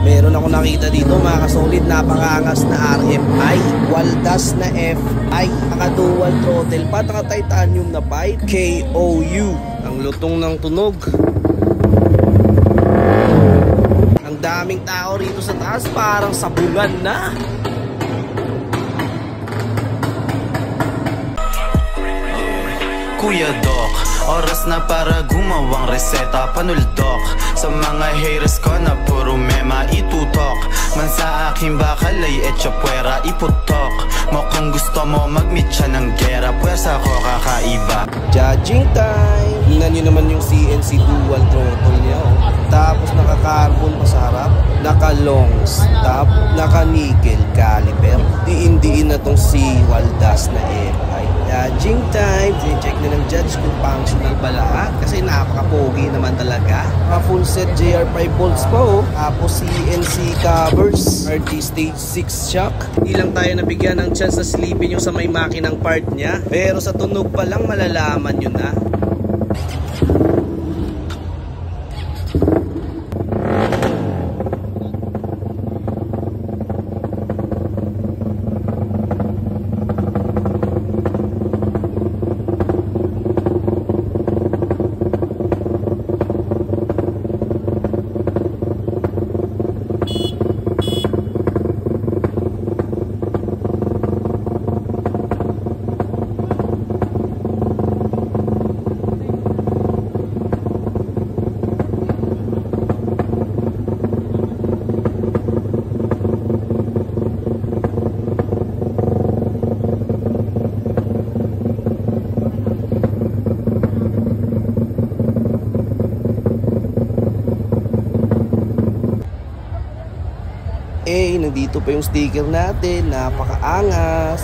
Meron ako nakita dito mga kasolid, napakaangas na RMI, waldas na FI, naka-dual throttle pa, naka-titanium na pipe, KOU, ang lutong ng tunog. Ang daming tao rito sa taas, parang sabungan na. Kuya Doc, oras na para gumawang reseta, panuldok sa mga haters ko na puro mema itutok. Man sa aking bakal ay etcha puwera iputok mo. Kung gusto mo mag-meet siya ng gera, pwesa ko kakaiba. Judging time. Tingnan nyo naman yung CNC dual throttle niya, oh. Tapos naka-carbon pa sa harap, naka-long stop, naka-nickel caliper. Diin-diin na tong si waldas na FI. Judging time. Check na ng judge kung functional ba lahat, kasi napaka-pogi naman talaga. Full set JR5 bolts pa, oh. Tapos CNC covers, RT stage 6 shock. Hindi lang tayo nabigyan ng chance na silipin yung sa may makinang part niya, pero sa tunog pa lang malalaman yun na. Nandito pa yung sticker natin, napakaangas.